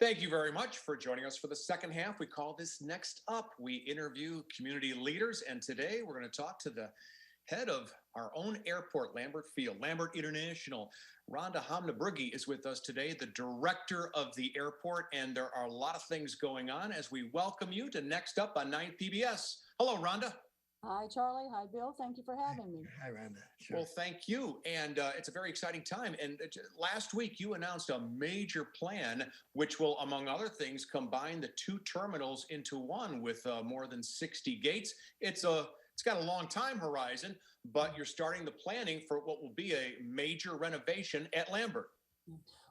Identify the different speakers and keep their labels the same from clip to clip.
Speaker 1: Thank you very much for joining us for the second half. We call this Next Up. We interview community leaders, and today we're going to talk to the head of our own airport, Lambert Field, Lambert International. Rhonda Hamm-Niebrugge is with us today, the director of the airport, and there are a lot of things going on as we welcome you to Next Up on 9 PBS. Hello, Rhonda.
Speaker 2: Hi, Charlie. Hi, Bill. Thank you for having me.
Speaker 3: Hi, Rhonda. Sure.
Speaker 1: Well, thank you. And it's a very exciting time. And last week, you announced a major plan, which will, among other things, combine the two terminals into one with more than 60 gates. It's got a long time horizon, but you're starting the planning for what will be a major renovation at Lambert.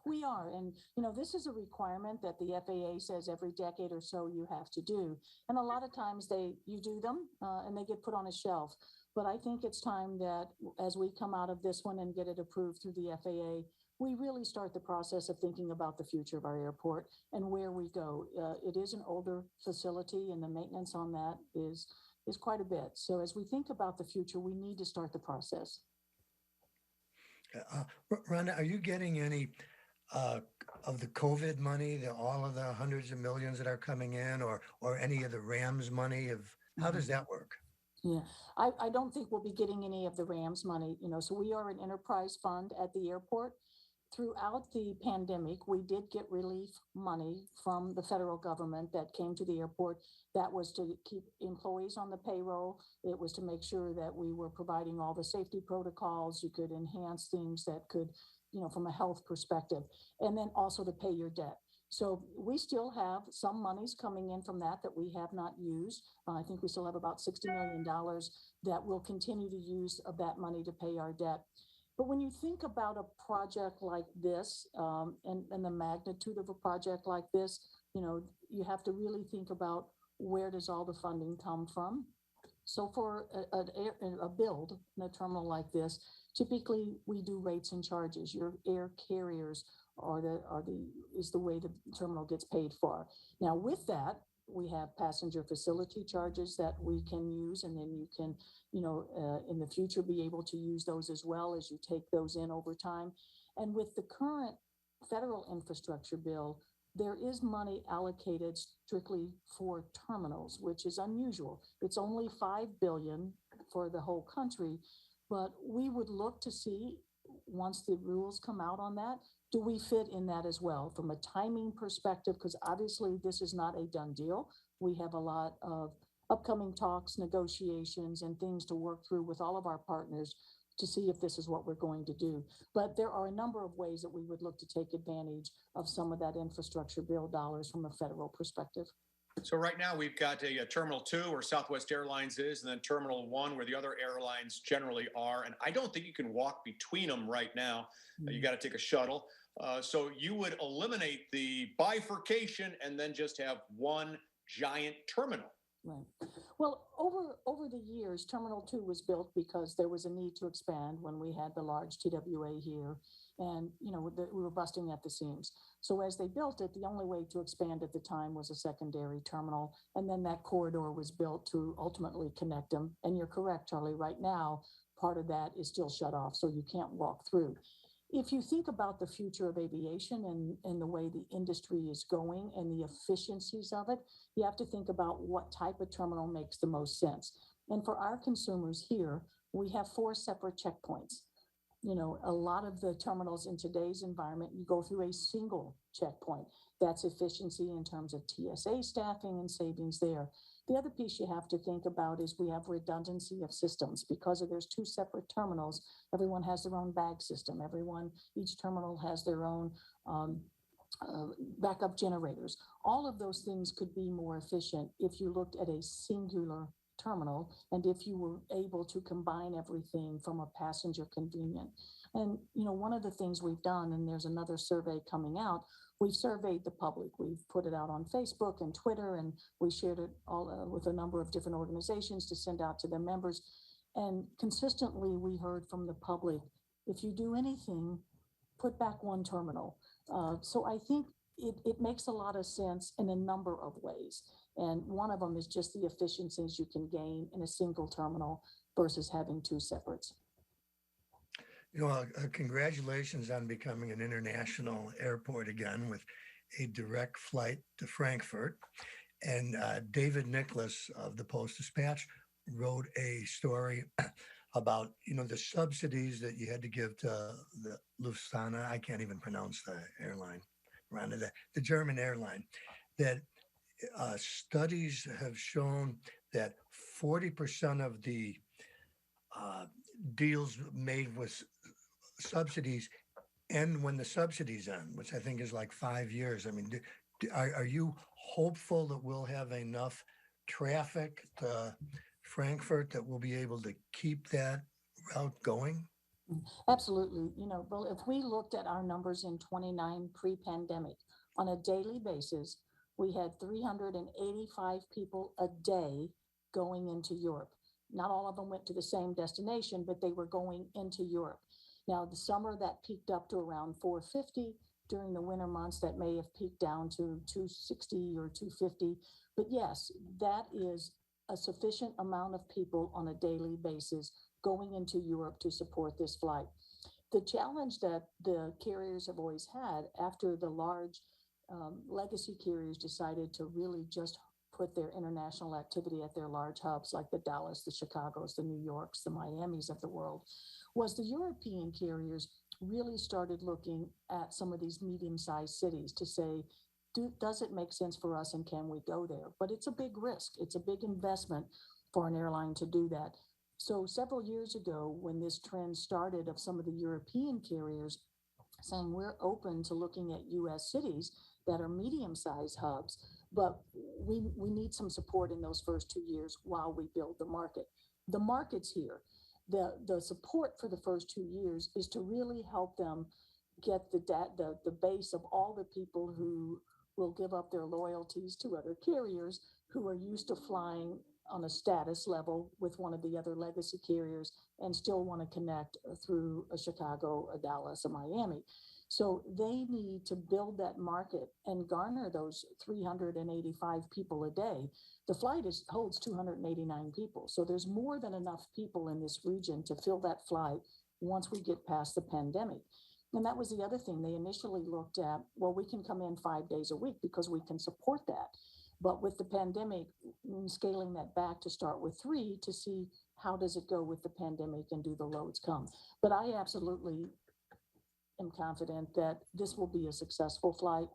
Speaker 2: We are. And, this is a requirement that the FAA says every decade or so you have to do. And a lot of times you do them and they get put on a shelf. But I think it's time that as we come out of this one and get it approved through the FAA, we really start the process of thinking about the future of our airport and where we go. It is an older facility and the maintenance on that is quite a bit. So as we think about the future, we need to start the process.
Speaker 3: Rhonda, are you getting any of the COVID money, all of the hundreds of millions that are coming in, or any of the RAMS money? How does that work?
Speaker 2: Yeah, I don't think we'll be getting any of the RAMS money. So we are an enterprise fund at the airport. Throughout the pandemic, we did get relief money from the federal government that came to the airport. That was to keep employees on the payroll. It was to make sure that we were providing all the safety protocols. You could enhance things that could, from a health perspective, and then also to pay your debt. So we still have some monies coming in from that we have not used. I think we still have about $60 million that we'll continue to use of that money to pay our debt. But when you think about a project like this and the magnitude of a project like this, you have to really think about where does all the funding come from. So for a build in a terminal like this, typically we do rates and charges. Your air carriers is the way the terminal gets paid for. Now with that, we have passenger facility charges that we can use, and then you can, in the future be able to use those as well as you take those in over time. And with the current federal infrastructure bill, there is money allocated strictly for terminals, which is unusual. It's only $5 billion for the whole country, but we would look to see, once the rules come out on that, do we fit in that as well from a timing perspective? Because obviously this is not a done deal. We have a lot of upcoming talks, negotiations, and things to work through with all of our partners to see if this is what we're going to do. But there are a number of ways that we would look to take advantage of some of that infrastructure bill dollars from a federal perspective.
Speaker 1: So right now we've got a Terminal 2 where Southwest Airlines is, and then Terminal 1 where the other airlines generally are. And I don't think you can walk between them right now. You got to take a shuttle. So you would eliminate the bifurcation and then just have one giant terminal.
Speaker 2: Right. Well, over the years, Terminal 2 was built because there was a need to expand when we had the large TWA here, and we were busting at the seams. So as they built it, the only way to expand at the time was a secondary terminal, and then that corridor was built to ultimately connect them. And you're correct, Charlie. Right now, part of that is still shut off, so you can't walk through. If you think about the future of aviation and the way the industry is going and the efficiencies of it, you have to think about what type of terminal makes the most sense. And for our consumers here, we have 4 separate checkpoints. A lot of the terminals in today's environment, you go through a single checkpoint. That's efficiency in terms of TSA staffing and savings there. The other piece you have to think about is we have redundancy of systems because there's 2 separate terminals. Everyone has their own bag system. Each terminal has their own backup generators. All of those things could be more efficient if you looked at a singular terminal and if you were able to combine everything from a passenger convenient. And, one of the things we've done, and there's another survey coming out, we've surveyed the public. We've put it out on Facebook and Twitter, and we shared it all with a number of different organizations to send out to their members. And consistently, we heard from the public, if you do anything, put back one terminal. So I think it makes a lot of sense in a number of ways. And one of them is just the efficiencies you can gain in a single terminal versus having two separates.
Speaker 3: Congratulations on becoming an international airport again with a direct flight to Frankfurt. And David Nicholas of the Post-Dispatch wrote a story about, the subsidies that you had to give to the Lufthansa. I can't even pronounce the airline, Rhonda, the German airline, that studies have shown that 40% of the deals made with subsidies end when the subsidies end, which I think is like 5 years. I mean, are you hopeful that we'll have enough traffic to Frankfurt that we'll be able to keep that route going?
Speaker 2: Absolutely. Well, if we looked at our numbers in 29 pre-pandemic, on a daily basis, we had 385 people a day going into Europe. Not all of them went to the same destination, but they were going into Europe. Now, the summer that peaked up to around 450. During the winter months, that may have peaked down to 260 or 250. But yes, that is a sufficient amount of people on a daily basis going into Europe to support this flight. The challenge that the carriers have always had after the large legacy carriers decided to really just put their international activity at their large hubs like the Dallas, the Chicagos, the New Yorks, the Miamis of the world, was the European carriers really started looking at some of these medium-sized cities to say, does it make sense for us and can we go there? But it's a big risk. It's a big investment for an airline to do that. So several years ago, when this trend started of some of the European carriers saying we're open to looking at US cities that are medium-sized hubs, but we need some support in those first 2 years while we build the market. The market's here. The support for the first 2 years is to really help them get the base of all the people who will give up their loyalties to other carriers who are used to flying on a status level with one of the other legacy carriers and still want to connect through a Chicago, a Dallas, a Miami. So they need to build that market and garner those 385 people a day. The flight holds 289 people. So there's more than enough people in this region to fill that flight once we get past the pandemic. And that was the other thing. They initially looked at, well, we can come in 5 days a week because we can support that. But with the pandemic, scaling that back to start with 3 to see how does it go with the pandemic and do the loads come. But I absolutely am confident that this will be a successful flight.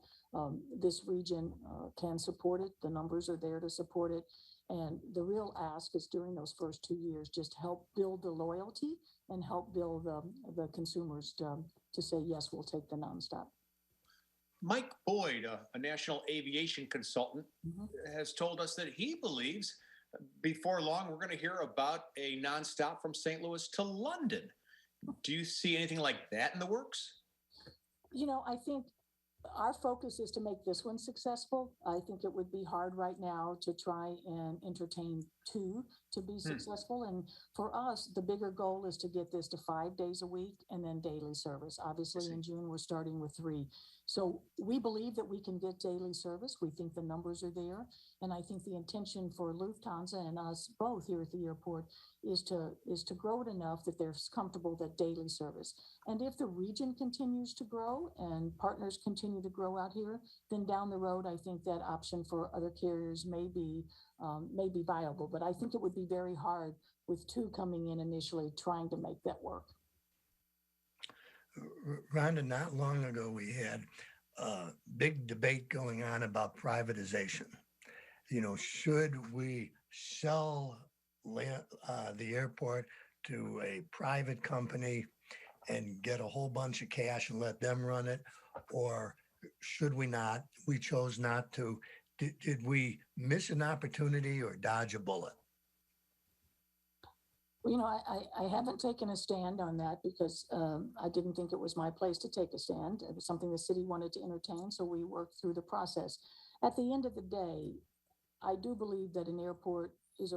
Speaker 2: This region can support it. The numbers are there to support it. And the real ask is during those first 2 years, just help build the loyalty and help build the consumers to say, yes, we'll take the Nonstop.
Speaker 1: Mike Boyd, a national aviation consultant, has told us that he believes before long we're going to hear about a nonstop from St. Louis to London. Do you see anything like that in the works?
Speaker 2: I think our focus is to make this one successful. I think it would be hard right now to try and entertain 2 to be successful. And for us, the bigger goal is to get this to 5 days a week and then daily service. Obviously, in June, we're starting with 3. So we believe that we can get daily service. We think the numbers are there. And I think the intention for Lufthansa and us both here at the airport is to grow it enough that they're comfortable that daily service. And if the region continues to grow and partners continue to grow out here, then down the road, I think that option for other carriers may be viable. But I think it would be very hard with 2 coming in initially trying to make that work.
Speaker 3: Rhonda, not long ago, we had a big debate going on about privatization. Should we sell the airport to a private company and get a whole bunch of cash and let them run it? Or should we not? We chose not to. Did we miss an opportunity or dodge a bullet?
Speaker 2: I haven't taken a stand on that because I didn't think it was my place to take a stand. It was something the city wanted to entertain, so we worked through the process. At the end of the day, I do believe that an airport is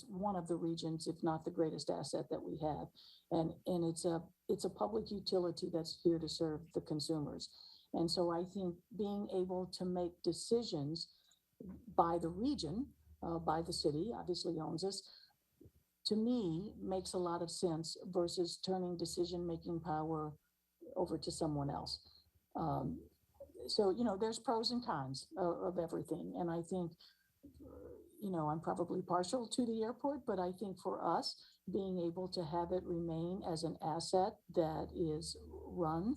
Speaker 2: one of the regions, if not the greatest asset that we have. And it's a public utility that's here to serve the consumers. And so I think being able to make decisions by the region, by the city, obviously owns us, to me makes a lot of sense versus turning decision-making power over to someone else. So, there's pros and cons of everything. And I think, I'm probably partial to the airport, but I think for us, being able to have it remain as an asset that is run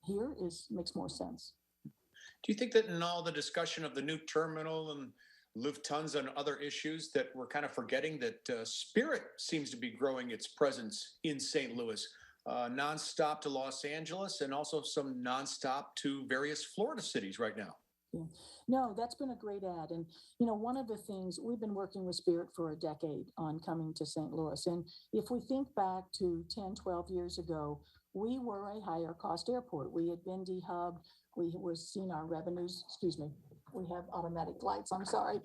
Speaker 2: here makes more sense.
Speaker 1: Do you think that in all the discussion of the new terminal and Lufthansa and other issues that we're kind of forgetting that Spirit seems to be growing its presence in St. Louis, nonstop to Los Angeles and also some nonstop to various Florida cities right now?
Speaker 2: Yeah. No, that's been a great ad. And, one of the things we've been working with Spirit for a decade on coming to St. Louis. And if we think back to 10, 12 years ago, we were a higher cost airport. We had been dehubbed. We were seeing our revenues, excuse me, we have automatic lights, I'm sorry.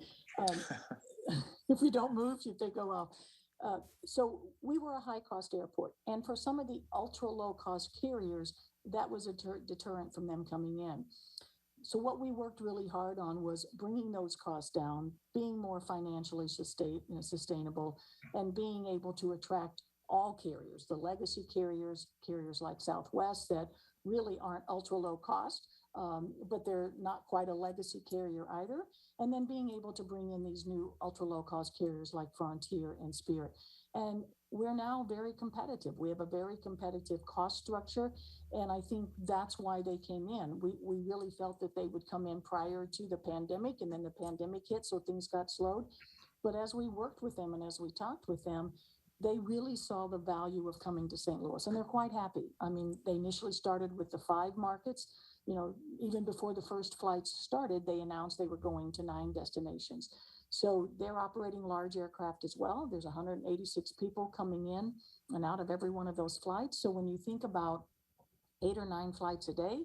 Speaker 2: If we don't move, they go off. So we were a high cost airport. And for some of the ultra low cost carriers, that was a deterrent from them coming in. So what we worked really hard on was bringing those costs down, being more financially sustainable, and being able to attract all carriers, the legacy carriers like Southwest that really aren't ultra low cost, but they're not quite a legacy carrier either. And then being able to bring in these new ultra low cost carriers like Frontier and Spirit. And we're now very competitive. We have a very competitive cost structure. And I think that's why they came in. We really felt that they would come in prior to the pandemic, and then the pandemic hit, so things got slowed. But as we worked with them and as we talked with them, they really saw the value of coming to St. Louis, and they're quite happy. I mean, they initially started with the 5 markets. Even before the first flights started, they announced they were going to 9 destinations. So they're operating large aircraft as well. There's 186 people coming in and out of every one of those flights. So when you think about 8 or 9 flights a day,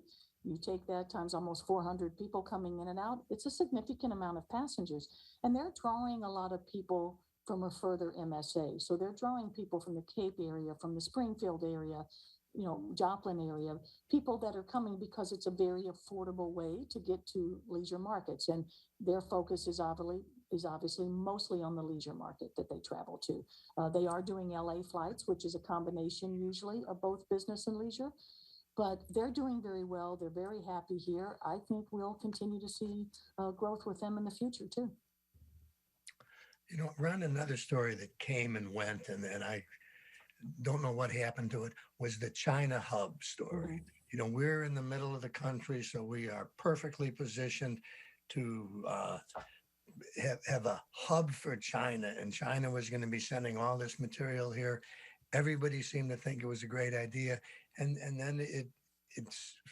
Speaker 2: you take that times almost 400 people coming in and out, it's a significant amount of passengers. And they're drawing a lot of people from a further MSA. So they're drawing people from the Cape area, from the Springfield area, Joplin area, people that are coming because it's a very affordable way to get to leisure markets. And their focus is obviously mostly on the leisure market that they travel to. They are doing LA flights, which is a combination usually of both business and leisure, but they're doing very well. They're very happy here. I think we'll continue to see growth with them in the future too.
Speaker 3: Ron, another story that came and went, and I don't know what happened to it, was the China hub story.
Speaker 2: Mm-hmm.
Speaker 3: We're in the middle of the country, so we are perfectly positioned to have a hub for China, and China was going to be sending all this material here. Everybody seemed to think it was a great idea, and then it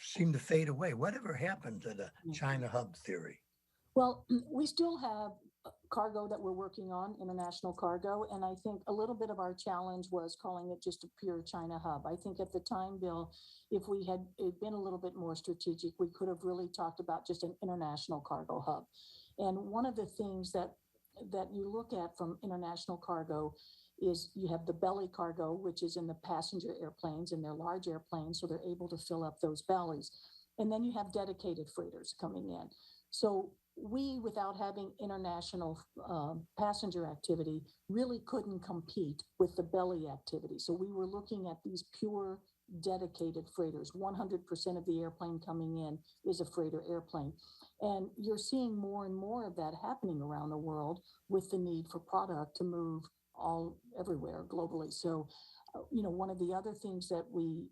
Speaker 3: seemed to fade away. Whatever happened to the China hub theory?
Speaker 2: Well, we still have cargo that we're working on, international cargo, and I think a little bit of our challenge was calling it just a pure China hub. I think at the time, Bill, if we had been a little bit more strategic, we could have really talked about just an international cargo hub. And one of the things that you look at from international cargo is you have the belly cargo, which is in the passenger airplanes, and they're large airplanes, so they're able to fill up those bellies. And then you have dedicated freighters coming in. So we, without having international passenger activity, really couldn't compete with the belly activity. So we were looking at these pure dedicated freighters. 100% of the airplane coming in is a freighter airplane. And you're seeing more and more of that happening around the world with the need for product to move everywhere globally. So, one of the other things that we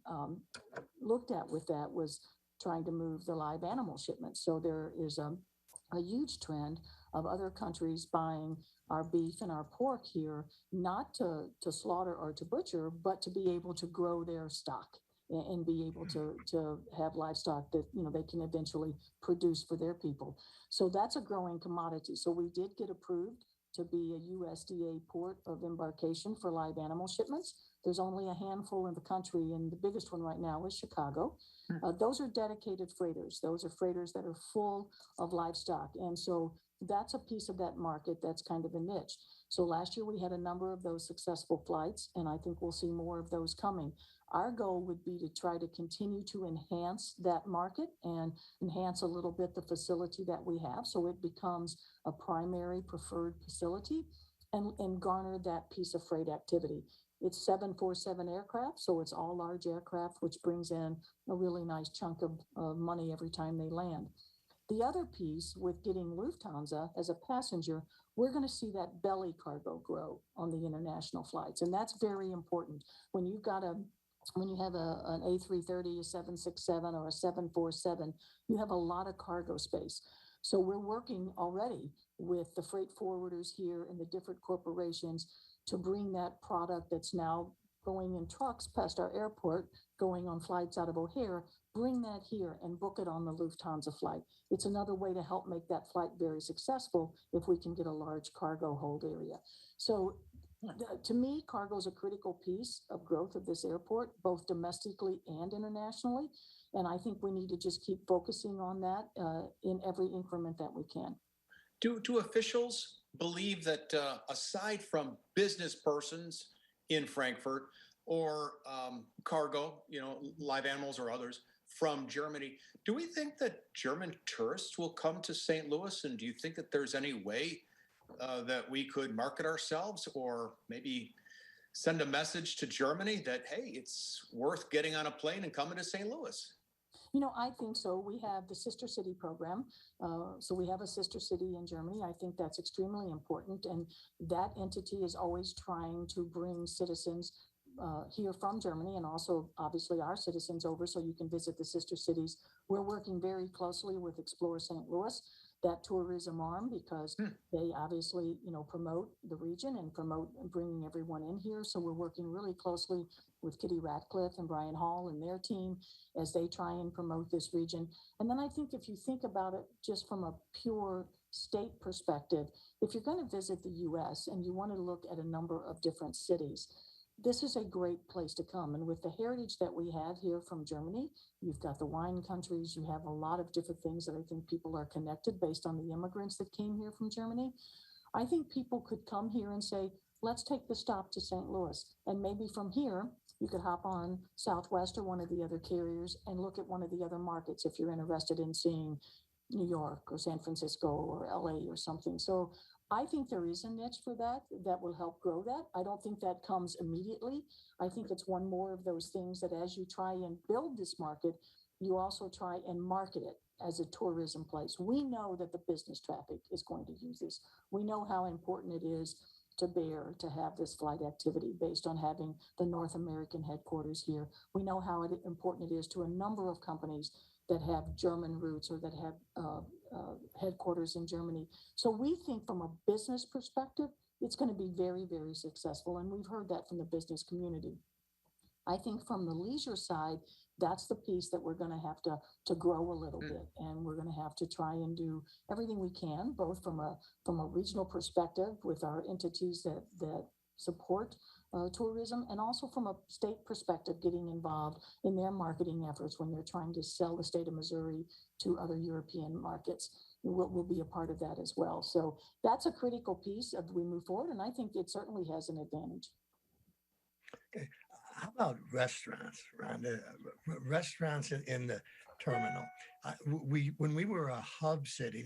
Speaker 2: looked at with that was trying to move the live animal shipments. So there is a huge trend of other countries buying our beef and our pork here, not to slaughter or to butcher, but to be able to grow their stock and be able to have livestock that they can eventually produce for their people. So that's a growing commodity. So we did get approved to be a USDA port of embarkation for live animal shipments. There's only a handful in the country, and the biggest one right now is Chicago. Those are dedicated freighters. Those are freighters that are full of livestock. And so that's a piece of that market that's kind of a niche. So last year we had a number of those successful flights, and I think we'll see more of those coming. Our goal would be to try to continue to enhance that market and enhance a little bit the facility that we have so it becomes a primary preferred facility and garner that piece of freight activity. It's 747 aircraft, so it's all large aircraft, which brings in a really nice chunk of money every time they land. The other piece with getting Lufthansa as a passenger, we're going to see that belly cargo grow on the international flights. And that's very important. When you've got when you have an A330, a 767, or a 747, you have a lot of cargo space. So we're working already with the freight forwarders here and the different corporations to bring that product that's now going in trucks past our airport, going on flights out of O'Hare, bring that here and book it on the Lufthansa flight. It's another way to help make that flight very successful if we can get a large cargo hold area. So to me, cargo is a critical piece of growth of this airport, both domestically and internationally. And I think we need to just keep focusing on that in every increment that we can.
Speaker 1: Do officials believe that aside from business persons in Frankfurt or cargo, live animals or others from Germany, do we think that German tourists will come to St. Louis? And do you think that there's any way that we could market ourselves or maybe send a message to Germany that, hey, it's worth getting on a plane and coming to St. Louis?
Speaker 2: I think so. We have the sister city program. So we have a sister city in Germany. I think that's extremely important. And that entity is always trying to bring citizens here from Germany and also obviously our citizens over so you can visit the sister cities. We're working very closely with Explore St. Louis, that tourism arm, because they obviously, promote the region and promote bringing everyone in here. So we're working really closely with Kitty Ratcliffe and Brian Hall and their team as they try and promote this region. And then I think if you think about it just from a pure state perspective, if you're going to visit the US and you want to look at a number of different cities, this is a great place to come. And with the heritage that we have here from Germany, you've got the wine countries, you have a lot of different things that I think people are connected based on the immigrants that came here from Germany. I think people could come here and say, let's take the stop to St. Louis. And maybe from here, you could hop on Southwest or one of the other carriers and look at one of the other markets if you're interested in seeing New York or San Francisco or LA or something. So I think there is a niche for that that will help grow that. I don't think that comes immediately. I think it's one more of those things that as you try and build this market, you also try and market it as a tourism place. We know that the business traffic is going to use this. We know how important it is to Bear to have this flight activity based on having the North American headquarters here. We know how important it is to a number of companies that have German roots or that have headquarters in Germany. So we think from a business perspective, it's going to be very, very successful. And we've heard that from the business community. I think from the leisure side, that's the piece that we're going to have to grow a little bit. And we're going to have to try and do everything we can, both from a regional perspective with our entities that support tourism, and also from a state perspective, getting involved in their marketing efforts when they're trying to sell the state of Missouri to other European markets. We'll be a part of that as well. So that's a critical piece as we move forward, and I think it certainly has an advantage.
Speaker 3: Okay. How about restaurants, Rhonda? Restaurants in the terminal. When we were a hub city,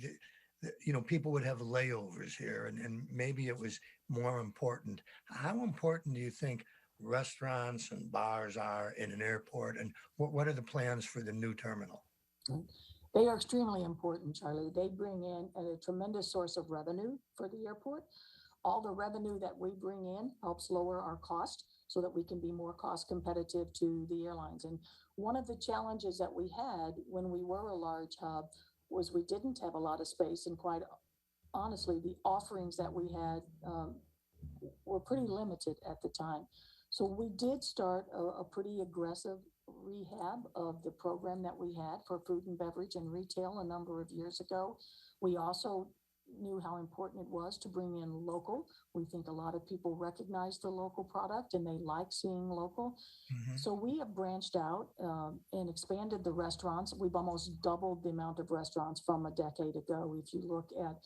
Speaker 3: people would have layovers here, and maybe it was more important. How important do you think restaurants and bars are in an airport, and what are the plans for the new terminal?
Speaker 2: They are extremely important, Charlie. They bring in a tremendous source of revenue for the airport. All the revenue that we bring in helps lower our cost so that we can be more cost competitive to the airlines. And one of the challenges that we had when we were a large hub was we didn't have a lot of space, and quite honestly, the offerings that we had were pretty limited at the time. So we did start a pretty aggressive rehab of the program that we had for food and beverage and retail a number of years ago. We also knew how important it was to bring in local. We think a lot of people recognize the local product and they like seeing local. Mm-hmm. So we have branched out and expanded the restaurants. We've almost doubled the amount of restaurants from a decade ago. If you look at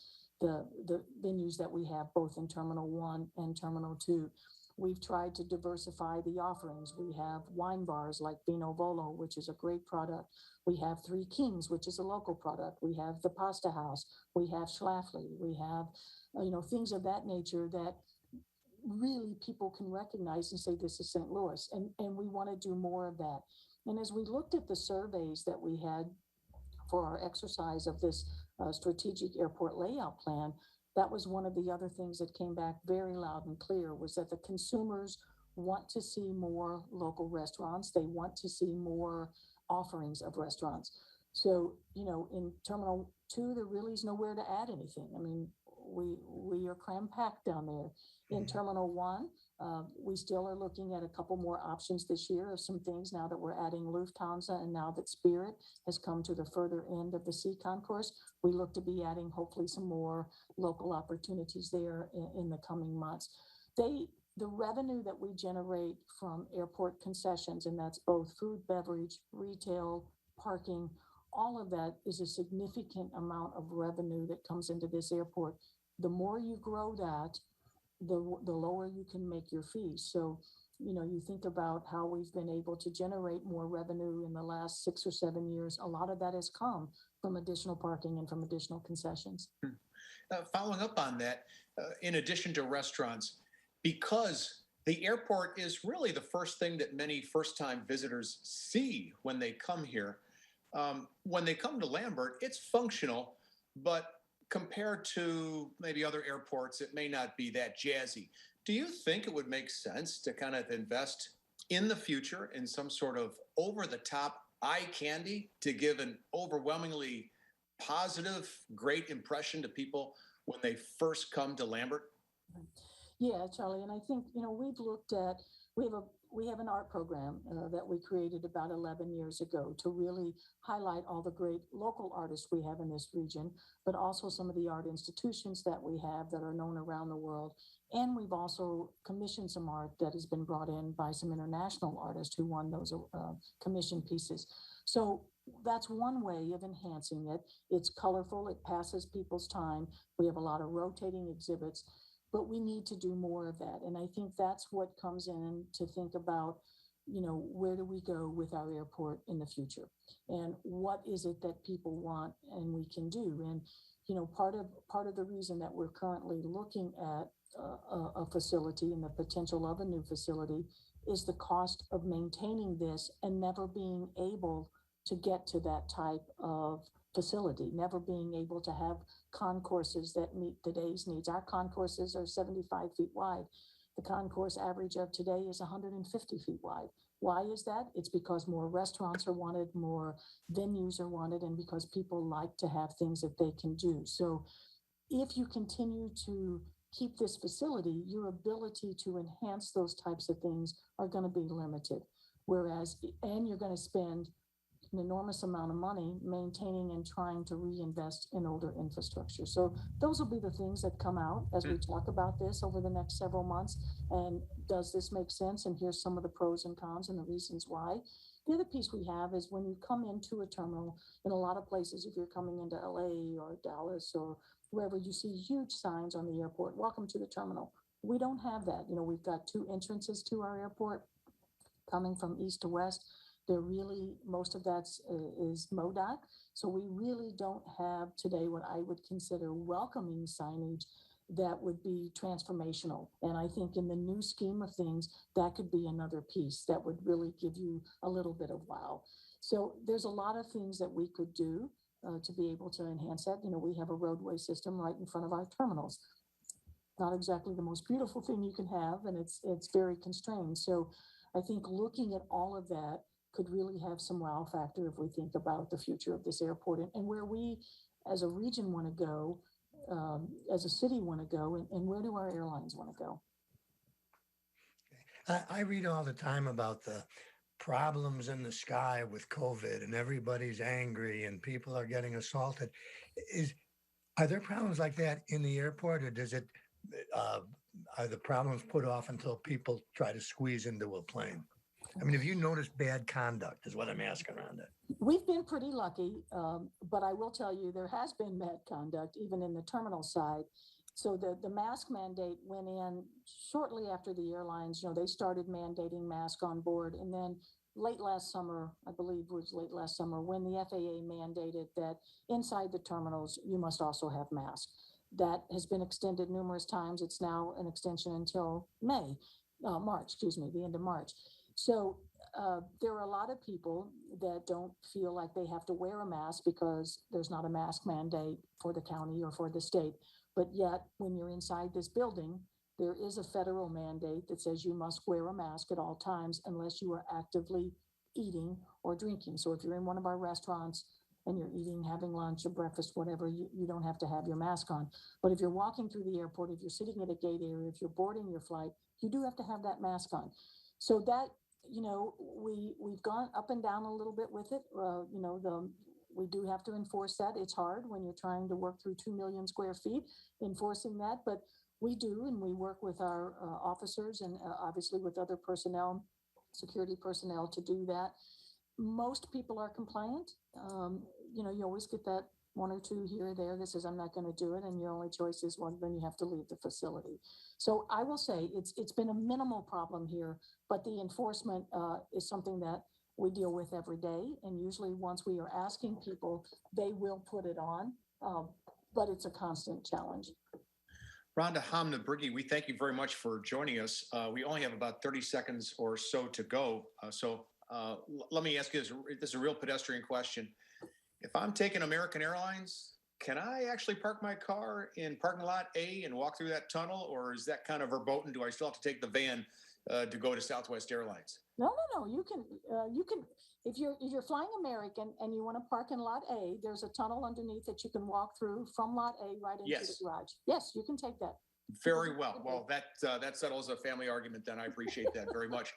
Speaker 2: the venues that we have, both in Terminal 1 and Terminal 2. We've tried to diversify the offerings. We have wine bars like Vino Volo, which is a great product. We have Three Kings, which is a local product. We have the Pasta House. We have Schlafly. We have, things of that nature that really people can recognize and say, this is St. Louis. And we want to do more of that. And as we looked at the surveys that we had for our exercise of this strategic airport layout plan, that was one of the other things that came back very loud and clear, was that the consumers want to see more local restaurants. They want to see more offerings of restaurants. So, in Terminal 2, there really is nowhere to add anything. I mean, we are cram-packed down there. In Terminal 1, we still are looking at a couple more options this year of some things now that we're adding Lufthansa, and now that Spirit has come to the further end of the sea concourse, we look to be adding hopefully some more local opportunities there in the coming months. The revenue that we generate from airport concessions, and that's both food, beverage, retail, parking, all of that is a significant amount of revenue that comes into this airport. The more you grow that, the lower you can make your fees. So, you think about how we've been able to generate more revenue in the last 6 or 7 years. A lot of that has come from additional parking and from additional concessions.
Speaker 1: Following up on that, in addition to restaurants, because the airport is really the first thing that many first-time visitors see when they come here. When they come to Lambert, it's functional, but compared to maybe other airports, it may not be that jazzy. Do you think it would make sense to kind of invest in the future in some sort of over-the-top eye candy to give an overwhelmingly positive, great impression to people when they first come to Lambert?
Speaker 2: Yeah, Charlie, and I think we've looked at we have an art program that we created about 11 years ago to really highlight all the great local artists we have in this region, but also some of the art institutions that we have that are known around the world. And we've also commissioned some art that has been brought in by some international artists who won those commission pieces. So that's one way of enhancing it. It's colorful, it passes people's time. We have a lot of rotating exhibits, but we need to do more of that. And I think that's what comes in to think about, where do we go with our airport in the future? And what is it that people want and we can do? And, part of the reason that we're currently looking at a facility and the potential of a new facility is the cost of maintaining this and never being able to get to that type of facility, never being able to have concourses that meet today's needs. Our concourses are 75 feet wide. The concourse average of today is 150 feet wide. Why is that? It's because more restaurants are wanted, more venues are wanted, and because people like to have things that they can do. So if you continue to keep this facility, your ability to enhance those types of things are going to be limited. And you're going to spend an enormous amount of money maintaining and trying to reinvest in older infrastructure. So those will be the things that come out as we talk about this over the next several months. And does this make sense? And here's some of the pros and cons and the reasons why. The other piece we have is when you come into a terminal, in a lot of places, if you're coming into LA or Dallas or wherever, you see huge signs on the airport, welcome to the terminal. We don't have that. We've got 2 entrances to our airport coming from east to west. Most of that is MoDOT. So we really don't have today what I would consider welcoming signage that would be transformational. And I think in the new scheme of things, that could be another piece that would really give you a little bit of wow. So there's a lot of things that we could do to be able to enhance that. We have a roadway system right in front of our terminals. Not exactly the most beautiful thing you can have, and it's very constrained. So I think looking at all of that could really have some wow factor if we think about the future of this airport and where we as a region want to go, as a city want to go, and where do our airlines want to go?
Speaker 3: I read all the time about the problems in the sky with COVID and everybody's angry and people are getting assaulted. Are there problems like that in the airport, or are the problems put off until people try to squeeze into a plane? I mean, have you noticed bad conduct is what I'm asking, Rhonda.
Speaker 2: We've been pretty lucky, but I will tell you, there has been bad conduct, even in the terminal side. So the mask mandate went in shortly after the airlines, they started mandating mask on board. And then late last summer, I believe it was late last summer, when the FAA mandated that inside the terminals, you must also have masks. That has been extended numerous times. It's now an extension until March, the end of March. So there are a lot of people that don't feel like they have to wear a mask because there's not a mask mandate for the county or for the state. But yet, when you're inside this building, there is a federal mandate that says you must wear a mask at all times unless you are actively eating or drinking. So if you're in one of our restaurants and you're eating, having lunch or breakfast, whatever, you don't have to have your mask on. But if you're walking through the airport, if you're sitting at a gate area, if you're boarding your flight, you do have to have that mask on. So that, we've gone up and down a little bit with it. We do have to enforce that. It's hard when you're trying to work through 2 million square feet enforcing that, but we do, and we work with our officers and obviously with other personnel, security personnel, to do that. Most people are compliant. You always get that one or two here or there that says, I'm not going to do it. And your only choice is, well, then you have to leave the facility. So I will say it's been a minimal problem here, but the enforcement is something that we deal with every day. And usually once we are asking people, they will put it on, but it's a constant challenge.
Speaker 1: Rhonda Hamm-Niebrugge, we thank you very much for joining us. We only have about 30 seconds or so to go. Let me ask you this is a real pedestrian question. If I'm taking American Airlines, can I actually park my car in parking lot A and walk through that tunnel, or is that kind of verboten? Do I still have to take the van to go to Southwest Airlines?
Speaker 2: No. You can, if you're flying American and you want to park in lot A, there's a tunnel underneath that you can walk through from lot A right into the garage. Yes, you can take that.
Speaker 1: Very well. Well, that settles a family argument then. I appreciate that very much.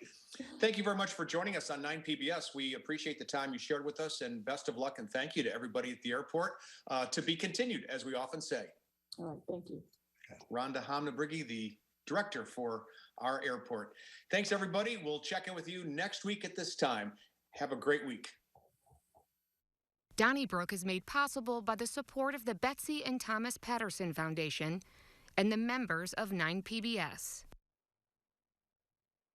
Speaker 1: Thank you very much for joining us on 9 PBS. We appreciate the time you shared with us, and best of luck, and thank you to everybody at the airport. To be continued, as we often say.
Speaker 2: All right, thank you.
Speaker 1: Rhonda Hamm-Niebrugge, the director for our airport. Thanks, everybody. We'll check in with you next week at this time. Have a great week.
Speaker 4: Donnybrook is made possible by the support of the Betsy and Thomas Patterson Foundation and the members of 9 PBS.